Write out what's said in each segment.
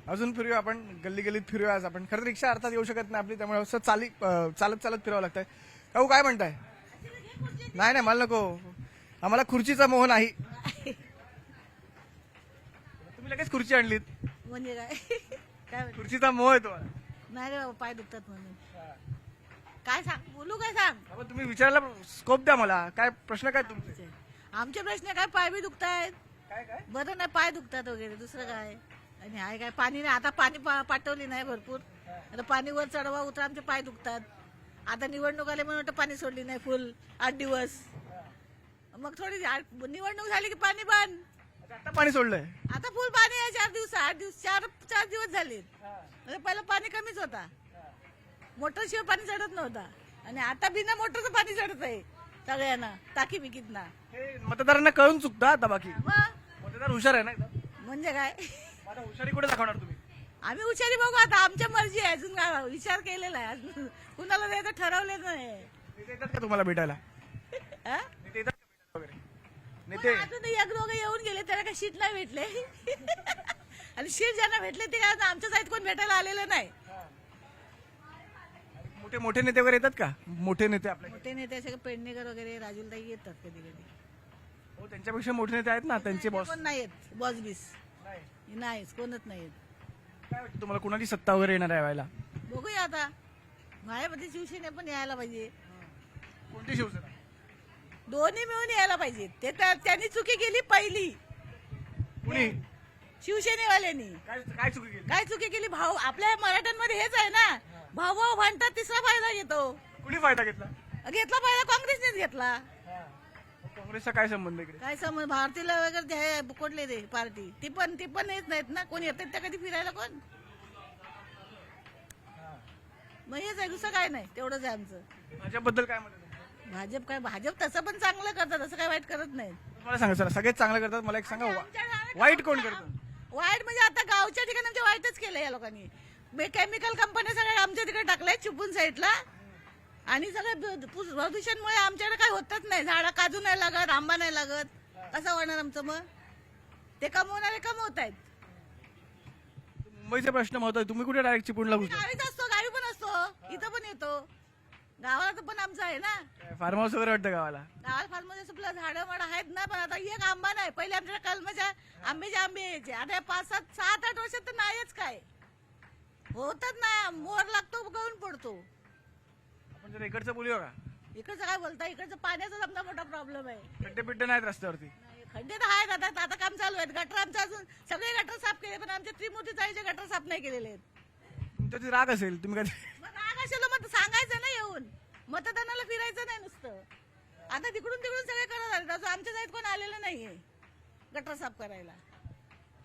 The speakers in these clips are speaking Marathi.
अजून फिरूया आपण, गल्ली गल्लीत फिरूया आज आपण. खरं तर रिक्षा अर्थात येऊ शकत नाही आपली, त्यामुळे असं चालत चालत फिरावं लागतंय. काहू काय म्हणताय? नाही नाही मला नको, आम्हाला खुर्चीचा मोह नाही. तुम्ही लगेच खुर्ची आणलीत, म्हणजे काय काय म्हणते? खुर्चीचा मोह आहे तुम्हाला. नाही रे बाबा, पाय दुखतात म्हणून. काय सांग, बोलू काय सांग? बाबा, तुम्ही विचारायला स्कोप द्या मला. काय प्रश्न काय तुमचे? आमचे प्रश्न काय, पाय बी दुखतायत, काय काय बरं नाही पाय दुखतात वगैरे, दुसरं काय. आणि हाय काय, पाणी नाही आता, पाणी पाठवली नाही भरपूर, आता पाणी वर चढवा उतरा, आमचे पाय दुखतात. आता निवडणूक आले म्हणून वाटतं पाणी सोडली नाही फुल 8 दिवस. मग थोडी निवडणूक झाली की पाणी बंद. आता पाणी सोडलंय? आता फुल पाणी आहे 4 दिवस, 8 दिवस, 4 दिवस झाले. पहिलं पाणी कमीच होता, मोटर शिवाय पाणी चढत नव्हता, आणि आता बिना मोटरचं पाणी चढत आहे सगळ्यांना, टाकी बिकीत ना. हे मतदारांना कळून चुकतं आता. बाकी मग मतदार हुशार आहे ना एकदम. म्हणजे काय, आता हुशारी कुठे दाखवणार तुम्ही? आम्ही हुशारी बघू आता, आमच्या मर्जी आहे, अजून काय विचार केलेला आहे, अजून कुणाला द्यायचं ठरवलेलं नाही. नेते येतात का तुम्हाला भेटायला? हा? नेते येतात का भेटायला वगैरे? नेते अजून एक दोघं येऊन गेले, त्याला काही सीट नाही भेटले. आणि सीट ज्यांना भेटले ते काय आमच्या साईड कोण भेटायला आलेलं नाही. मोठे मोठे नेते वगैरे येतात का? मोठे नेते आपल्या मोठे नेते सगळे पेडणेकर वगैरे, राजूलताई येतात कधी कधी. हो, त्यांच्यापेक्षा मोठे नेते आहेत ना, त्यांचे बॉस. कोण नाही येत, बॉस बीस नाहीच, कोणच नाही येत. काय वाटतं तुम्हाला, कुणाची सत्ता वगैरे येणार आहे यावेळेला? बघूया आता, मायामध्ये शिवसेने पण यायला पाहिजे, कोणती शिवसेना? दोन्ही मिळून यायला पाहिजे. ते त्यांनी चुकी केली पहिली, कुणी शिवसेनेवाल्यांनी. काय काय चुकी केली? काय चुकी केली? भाऊ, आपल्या मराठ्यांमध्ये हेच आहे ना, भाऊ भाऊ भांडतात, तिसरा फायदा घेतो. कुणी फायदा घेतला? घेतला फायदा काँग्रेसनेच घेतला. काँग्रेसचा काय संबंध इकडे? काय समज, भारतीला वगैरे ते आहे, कुठले ते पार्टी, ती पण येत नाहीत ना, कोण येतात त्या कधी फिरायला कोण. मग हेच आहे, दुसरं काय नाही, तेवढंच आहे आमचं. भाजपबद्दल काय म्हणत? भाजप काय, भाजप तसं पण चांगलं करतात, असं काय वाईट करत नाही. मला सांगा सर, सगळेच चांगलं करतात, मला एक सांगा, वाईट कोण करतं? वाईट म्हणजे आता गावच्या ठिकाणी आमच्या वाईटच केलं या लोकांनी. केमिकल कंपन्या सगळ्या आमच्या तिकडे टाकल्या चिपळूण साईडला, आणि सगळं प्रदूषणमुळे आमच्याकडे काही होतच नाही. झाडं, काजू नाही लागत, आंबा नाही लागत, कसं होणार आमचं? मग ते कमवणारे कमवत आहेत. मुंबईचा प्रश्न महत्व आहे, तुम्ही कुठे डायरेक्ट चिपळूणला घुसता? गावीच असतो, गावी पण असतो, इथं पण येतो. गावाला तर पण आमचं आहे ना, फार्म हाऊस वगैरे वाटतं गावाला? गावाला फार मध्ये सुपला झाडं वाडं आहेत ना, पण आता एक आंबा नाही. पहिले आमच्याकडे कलमाच्या आंबे यायचे, आता या 5, 7, 8 वर्षात तर नाहीच, काय होतच नाही. मोर लागतो, गळून पडतो. आपण जर इकडचं बोलूया का? इकडचं काय बोलता, इकडचं पाण्याचा समजा मोठा प्रॉब्लेम आहे. खड्डे पिड्डे नाहीत रस्त्यावरती? खड्डे तर आहेत, आता काम चालू आहेत. गटर आमचं अजून सगळे गटर साफ केले, पण आमच्या त्रिमूर्ती चाळीचे गटर साफ नाही केलेले आहेत. तुमच्याची राग असेल, तुम्ही काय? मग राग असेल मग सांगायचं ना, येऊन मतदानाला फिरायचं नाही नुसतं. आता तिकडून सगळे करत आले, अजून आमच्या जाईत कोण आलेलं नाहीये गटर साफ करायला.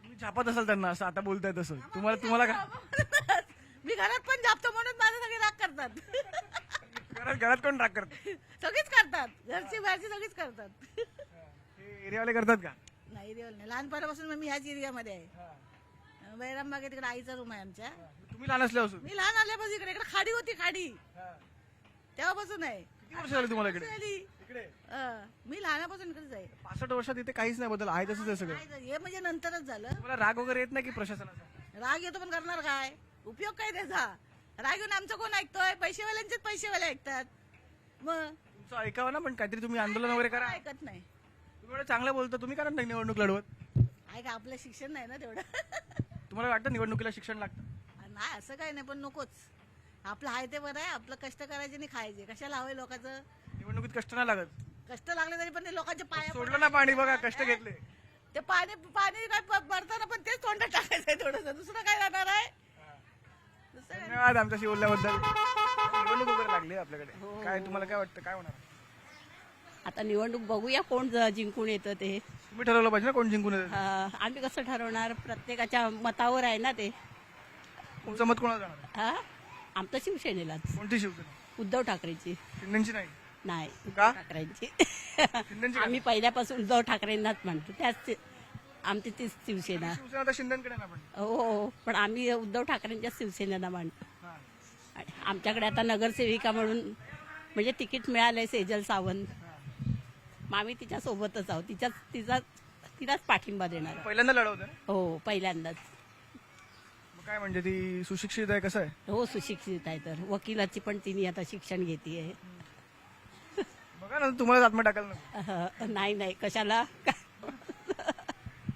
तुम्ही छापत असाल त्यांना, असं आता बोलताय तसं. तुम्हाला काय? मी घरात पण जापतो म्हणून माझे सगळे राग करतात. घरात कोण राग करत? सगळीच करतात, घरची बाहेरची सगळीच करतात. एरियावाले करतात का? नाही देवल नाही, लहानपणापासून मग मी ह्याच एरियामध्ये आहे. बैराम बागे तिकडे आईचा रूम आहे आमच्या. तुम्ही लहान असल्यापासून? मी लहान आल्यापासून इकडे खाडी होती, खाडी तेव्हापासून आहे. किती वर्ष झाली तुम्हाला इकडे? इकडे मी लहानापासून इकडेच आहे. 65 वर्षात इथे काहीच नाही बदल आहे, तसंच आहे सगळं. हे म्हणजे नंतरच झालं. तुम्हाला राग वगैरे येत नाही की प्रशासनाचा? राग येतो, पण करणार काय, उपयोग काय त्याचा? राग येऊन आमचं कोण ऐकतोय? पैसेवाल्यांचेच पैसेवाले ऐकतात. मग तुमचं ऐकावं ना, पण काहीतरी तुम्ही आंदोलन वगैरे करा. ऐकत नाही. तुम्ही एवढं चांगलं बोलता, तुम्ही करा ना निवडणूक लढवत. ऐका, आपलं शिक्षण नाही ना तेवढं. तुम्हाला वाटतं निवडणुकीला शिक्षण लागतं? नाही, असं काही नाही, पण नकोच. आपलं आहे ते बरं आहे, आपलं कष्ट करायचे नाही खायचे. कशाला हवंय लोकांचं? निवडणुकीत कष्ट नाही लागत. कष्ट लागले तरी पण ते लोकांचे पाय सोडलं ना पाणी, बघा कष्ट घेतले. ते पाणी काय भरताना पण तेच तोंडात टाकायचंय थोडंसं, दुसरं काय राहणार आहे? दुसरं काय? धन्यवाद आमच्याशी बोलल्याबद्दल. निवडणूक वगैरे लागली आपल्याकडे, काय तुम्हाला काय वाटतं, काय होणार? आता निवडणूक बघूया कोण जिंकून येतं ते. तुम्ही ठरवलं पाहिजे ना कोण जिंकून येतं. आम्ही कसं ठरवणार? प्रत्येकाच्या मतावर आहे ना ते. तुमचं मत कोणाला जाणार? हा, आमचं शिवसेनेलाच. कोणती शिवसेना? उद्धव ठाकरेची. शिंदेची नाही? नाही, का? उद्धव ठाकरेंची. शिंदेची का? आम्ही पहिल्यापासून उद्धव ठाकरेंनाच म्हणतो, त्याच आमची तीच शिवसेना. शिवसेना आता शिंदेकडे ना पण. हो, पण आम्ही उद्धव ठाकरेंच्या शिवसेनेला मानतो. हा. आणि आमच्याकडे आता नगरसेविका म्हणून म्हणजे तिकीट मिळालंय सेजल सावंत. मग आम्ही तिच्या सोबतच आहोत, तिलाच पाठिंबा देणार. पहिल्यांदा लढवतं ना? हो, पहिल्यांदाच. काय म्हणजे ती सुशिक्षित आहे, कसं आहे? हो सुशिक्षित आहे, तर वकिलाची पण तिने आता शिक्षण घेते बघा ना, तुम्हाला आत्मा टाकायला नको. नाही नाही कशाला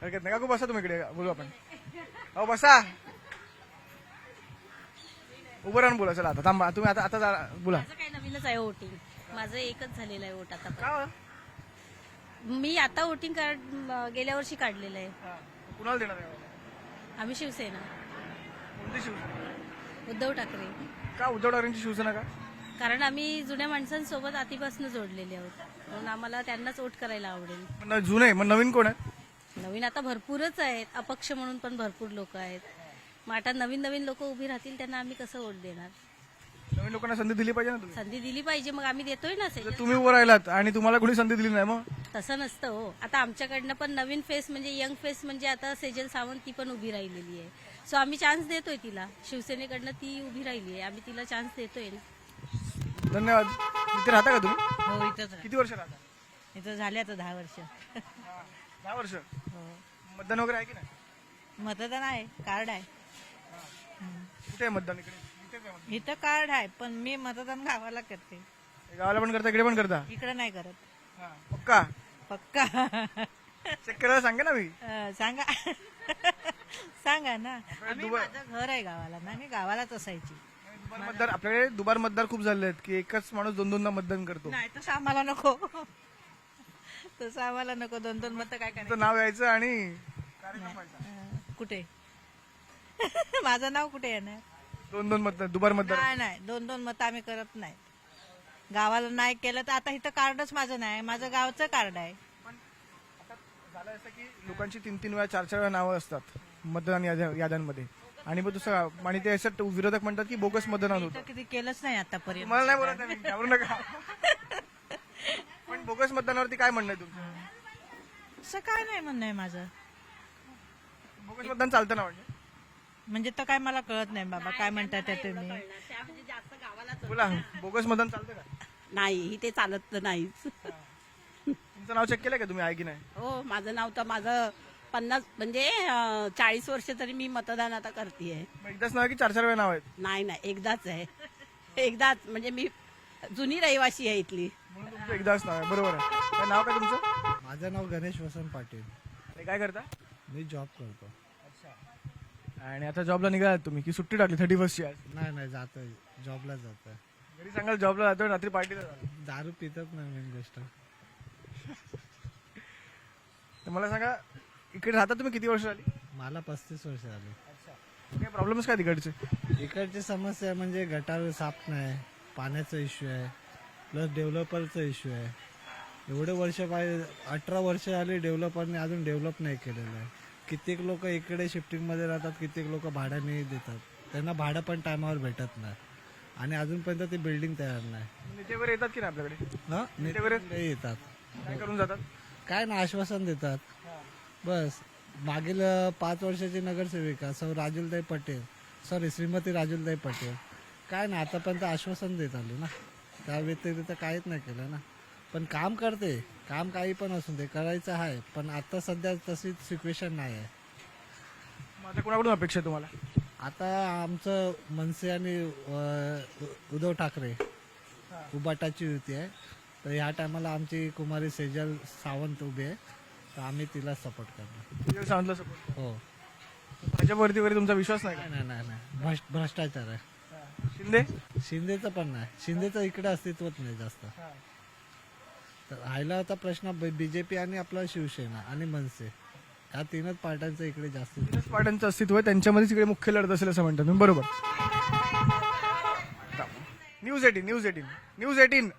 हरकत नाही. काकू बसा तुम्ही इकडे, बोलू आपण. हो बसा, उभं राहून बोला. चला आता थांबा, तुम्ही आता आता बोला. माझं काही नवीनच आहे वोटिंग. माझं एकच झालेलं आहे वोट आता. का? मी आता वोटिंग कार्ड गेल्या वर्षी काढलेलं आहे. हा. कुणाला देणार आहे? आम्ही शिवसेना, कोणती शिवसेना? उद्धव ठाकरे. का उद्धव ठाकरेंची शिवसेना का? कारण आम्ही जुन्या माणसांसोबत आधीपासून जोडलेले आहोत, म्हणून आम्हाला त्यांनाच वोट करायला आवडेल. मग जुने, मग नवीन कोण आहे? नवीन आता भरपूरच आहेत, अपक्ष म्हणून पण भरपूर लोक आहेत. मग आता नवीन नवीन लोक उभी राहतील, त्यांना आम्ही कसं वोट देणार? नवीन लोकांना संधी दिली पाहिजे ना तुम्ही. संधी दिली पाहिजे, मग आम्ही देतोय ना. जर तुम्ही उभं राहिलात आणि तुम्हाला कोणी संधी दिली नाही, मग तसं नसतं हो. आता आमच्याकडनं पण नवीन फेस म्हणजे यंग फेस म्हणजे आता सेजल सावंत ती पण उभी राहिलेली आहे. सो आम्ही चान्स देतोय तिला. शिवसेनेकडनं ती उभी राहिली आहे, आम्ही तिला चान्स देतोय ना. धन्यवाद. इथे राहता का तुम्ही? हो इथंच किती वर्ष राहता? इथं झाले आता 10 वर्ष. 10 वर्ष. मतदान वगैरे आहे की नाही? मतदान आहे, कार्ड आहे. कुठे आहे मतदान? इकडे इथे काय मतदान? इथं कार्ड आहे, पण मी मतदान गावाला करते, गावाला पण करता, इकडे पण करता? इकडे नाही करत. हा. पक्का पक्का. चेक करायला सांगा ना मी. सांगा. सांगा ना. आम्ही दुबा- माझं घर आहे गावाला ना, मी गावालाच असायची. दुबार मतदार, आपल्याकडे दुबार मतदार खूप झाले आहेत की एकच माणूस 2-2दा मतदान करतो. नाही तसं आम्हाला नको. तसं आम्हाला नको. 2-2 मत काय करायचं? तुमचं नाव यायचं आणि कार्यक्रम व्हायचा. कुठे? माझं नाव कुठे येणार? 2-2 मतदार, दुबार मतदार. नाही नाही, 2-2 मत आम्ही करत नाही. गावाला नाही केलं तर आता इथं कार्डच माझं नाही, माझं गावचं कार्ड आहे. झालं असं की लोकांची 3-3 वेळा 4-4 वेळा नावं असतात मतदान याद्यांमध्ये, आणि मग दुसरं आणि ते असं विरोधक म्हणतात की बोगस मतदान होतं. इथं किती केलंच नाही आतापर्यंत. मला नाही बोलत आहे मी, घाबरू नका. पण बोगस मतदानावरती काय म्हणणं आहे तुमचं? असं काय नाही म्हणणं आहे माझं. बोगस मतदान चालतं ना म्हणजे तर काय मला कळत नाही बाबा, काय म्हणतात ते तुम्ही. म्हणजे जास्त गावाला बोला, बोगस मतदान चालतं का? नाही ते चालत तर नाहीच. तुमचं नाव चेक केलंय का तुम्ही, आहे की नाही? हो माझं नाव तर माझं 50 म्हणजे 40 वर्ष तरी मी मतदान आता करतेय. मग एकदाच नाव आहे की 4-4 वेळा नाव आहेत? नाही नाही एकदाच आहे, एकदाच. म्हणजे मी जुनी रहिवासी आहे इथली. म्हणून तुमचं एकदाच नाव आहे. बरोबर आहे. काय नाव काय तुमचं? माझं नाव गणेश वसंत पाटील. हे काय करता? मी जॉब करतो. आणि आता जॉबला निघालात तुम्ही की सुट्टी टाकली 31 ची आज? नाही नाही, जातोय जॉबला जातोय. घरी सांगाल जॉबला जातोय, रात्री पार्टीला जातो. दारू पितच नाही मेन गोष्ट. तर मला सांगा, इकडे राहता तुम्ही किती वर्ष झाली? मला 35 वर्ष झाली. काय प्रॉब्लेम्स काय तिकडचे? इकडची समस्या म्हणजे गटार साफ नाही, पाण्याचा इश्यू आहे, प्लस डेव्हलपरचा इश्यू आहे. एवढे वर्ष 18 वर्ष झाली डेव्हलपरने अजून डेव्हलप नाही केलेलं आहे. कित्येक लोक इकडे शिफ्टिंगमध्ये राहतात, कित्येक लोक भाड्याने देतात, त्यांना भाडं पण टायमावर भेटत नाही, आणि अजूनपर्यंत ती बिल्डिंग तयार नाही. नेतेवर येतात की नाही आपल्याकडे? हा, नेते येतात, काय करून जातात? काय ना आश्वासन देतात बस. मागील 5 वर्षाची नगरसेविका राजुलताई पटेल, श्रीमती राजुलताई पटेल, काय ना आतापर्यंत आश्वासन देत आले ना, त्या व्यतिरिक्त काहीच नाही केलं ना. पण काम करते, काम काही पण असून ते करायचं आहे, पण आता सध्या तशी सिच्युएशन नाही आहे. मग आता कोणाकडून अपेक्षा आहे तुम्हाला? आता आमचं मनसे आणि उद्धव ठाकरे उबाटाची युती आहे, तर ह्या टायमाला आमची कुमारी सेजल सावंत उभी आहे, तर आम्ही तिला सपोर्ट करणार. सांगितलं सपोर्ट. हो. भाजपवरती वगैरे तुमचा विश्वास नाही का? नाही नाही नाही, भ्रष्टाचार आहे. शिंदे? शिंदेचं पण नाही, शिंदेचं इकडे अस्तित्वच नाही जास्त. तर राहिला होता प्रश्न बीजेपी आणि आपला शिवसेना आणि मनसे, या 3च पार्ट्यांचं इकडे जास्त. 3च पार्ट्यांचं अस्तित्व आहे, त्यांच्यामध्येच इकडे मुख्य लढत असेल असं म्हणतात तुम्ही. बरोबर. न्यूज 18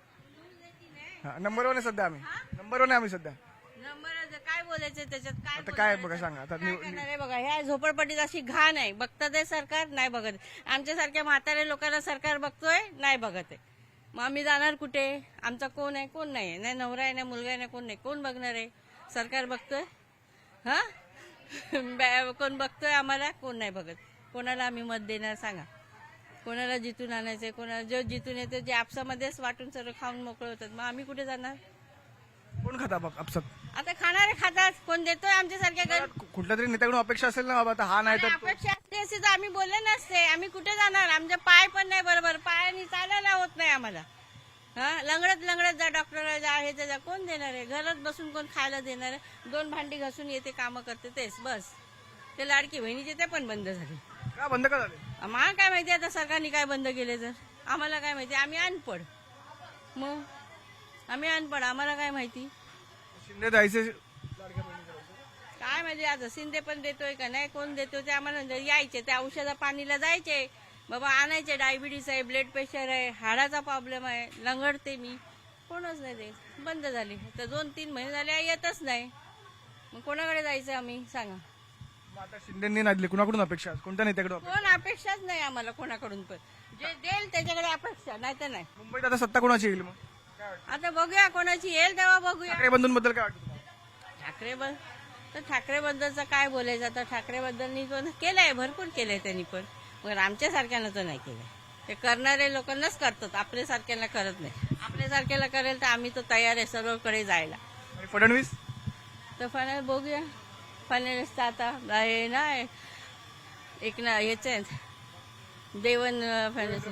नंबर 1 आहे सध्या, आम्ही नंबर 1 आहे आम्ही सध्या. काय बोलायचं त्याच्यात? आता काय बघा सांगा आता. अरे बघा ह्या झोपडपट्टीत अशी घाण आहे, बघतात आहे सरकार, नाही बघत. आमच्यासारख्या म्हाताऱ्या लोकांना सरकार बघतोय, नाही बघत आहे. मग आम्ही जाणार कुठे? आमचा कोण आहे? कोण नाही. नाही नवरा आहे, नाही मुलगा आहे, नाही कोण नाही. कोण बघणार आहे? सरकार बघतोय हा? कोण बघतोय आम्हाला? कोण नाही बघत. कोणाला आम्ही मत देणार सांगा? कोणाला जिथून आणायचंय? कोणाला जो जिथून येतो जे आपसामध्येच वाटून सर्व खाऊन मोकळं होतात, मग आम्ही कुठे जाणार? कोण खाता आपसात? आता खाणारे खातात, कोण देतोय आमच्यासारख्या गरीब कुठल्या तरी नेत्याकडून अपेक्षा असेल ना बाबा आता हा नाही तर तो. अपेक्षा असली असती तर आम्ही बोलले नसते. आम्ही कुठे जाणार? आमचे पाय पण नाही बरोबर, पायाने चालायला होत नाही आम्हाला. हा, लंगडत जा, डॉक्टर जा, हे जा, कोण देणार आहे? घरात बसून कोण खायला देणार आहे? 2 भांडी घासून येते, कामं करते, तेच बस. ते लाडकी बहिणीचे ते पण बंद झाले. का बंद का झाले? आम्हाला काय माहिती आता सरकारने काय बंद केले तर? आम्हाला काय माहिती? आम्ही अनपड. मग आम्ही अनपड, आम्हाला काय माहिती? शिंदे जायचे काय माहिती आता शिंदे पण देतोय का नाही, कोण देतोय ते आम्हाला नाही. यायचे ते औषधा पाणीला जायचे बाबा, आणायचे. डायबिटीस आहे, ब्लड प्रेशर आहे, हाडाचा प्रॉब्लेम आहे, लंगडते मी, कोणच नाही देत. बंद झाली. तर 2-3 महिने झाले येतच नाही. मग कोणाकडे जायचं आम्ही सांगा? मग आता शिंदेनी नाही दिले, कुणाकडून अपेक्षा कोणत्या नेत्याकडून अपेक्षा? कोण अपेक्षाच नाही आम्हाला कोणाकडून पण. जे देईल त्याच्याकडे अपेक्षा, नाही तर नाही. मुंबईत आता सत्ता कोणाची येईल मग? आता बघूया कोणाची येईल तेव्हा बघूया. ठाकरे बंधूंबद्दल काय वाटतं तुम्हाला? ठाकरे बद्दलचं काय बोलायचं आता? ठाकरे बद्दल केलंय, भरपूर केलंय त्यांनी पण, मग आमच्यासारख्यानं तर नाही केलंय. ते करणारे लोकांनाच करतात, आपल्यासारख्याला करत नाही. आपल्यासारख्याला करेल तर आम्ही तर तयार आहे सर्वकडे जायला. आणि फडणवीस? तर फडणवीस बघूया. फडणवीस तर आता हे नाही एक ना याचे देवन फडणवीस,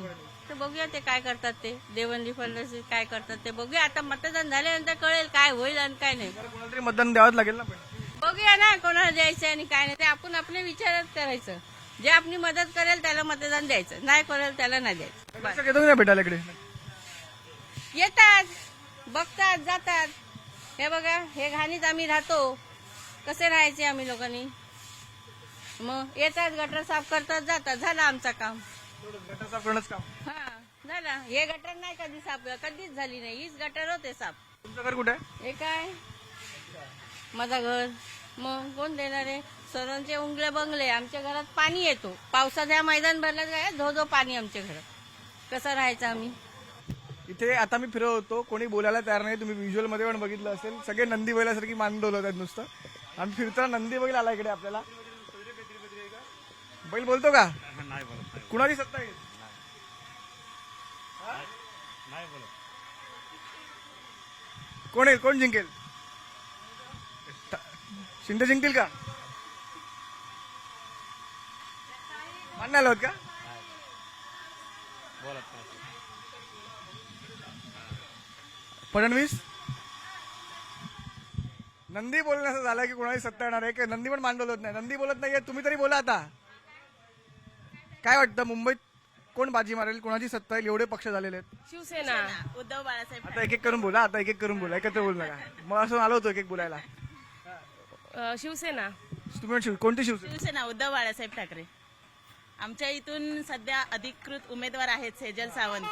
तर बघूया ते काय करतात. ते देवेंद्र फडणवीस काय करतात ते बघूया. आता मतदान झाल्यानंतर कळेल काय होईल आणि काय नाही. बरं, कोणाला तरी मतदान द्यावंच लागेल ना पण. बघूया ना कोणाला द्यायचं आणि काय नाही ते आपण आपले विचारच करायचं. जे आपली मदत करेल त्याला मतदान द्यायचं, नाही करेल त्याला नाही द्यायचं. लक्षात येतो नाही भेटायला इकडे? येतात, बघतात, जातात. हे बघा, हे घाणीत आम्ही राहतो, कसे राहायचे आम्ही लोकांनी? मग येतात, गटर साफ करतात, जातात, झालं आमचं काम. गटर साफ करणंच काम. हा झालं. हे गटर नाही कधी साफ, कधीच झाली नाही. हीच गटर होते साफ. तुमचं घर कुठे आहे? हे काय माझं घर, मग कोण देणार आहे? सर्वांचे उंगले बंगले. आमच्या घरात पाणी येतो, पावसाच्या मैदान भरलं काय धो पाणी आमच्या घरात. कसं राहायचं आम्ही? इथे आता मी फिरत होतो, कोणी बोलायला तयार नाही. तुम्ही व्हिज्युअल मध्ये पण बघितलं असेल, सगळे नंदी बैलासारखी मान डोलवत आहेत नुसतं. आणि फिरताना नंदी बैल आला इकडे आपल्याला. बैल बोलतो का? कुणाची सत्ता येईल? कोण येईल? कोण जिंकेल? शिंदे जिंकतील का? मान्य आलं होत का? फडणवीस? नंदी बोलण्याचं झालं की कोणाची सत्ता येणार आहे? नंदी पण मान डोलत नाही. नंदी बोलत नाहीये, तुम्ही तरी बोला आता. काय वाटतं मुंबईत कोण बाजी मारेल, कोणाची सत्ता येईल? एवढे पक्ष झालेले आहेत. शिवसेना, उद्धव बाळासाहेब आता एक एक करून बोला, आता एक एक करून बोला, एकत्र बोलू नका. मग असं आलो होतो एक एक बोलायला. शिवसेना. तुम्ही कोणती शिवसेना? शिवसेना, उद्धव बाळासाहेब ठाकरे. आमच्या इथून सध्या अधिकृत उमेदवार आहेत सेजल सावंत.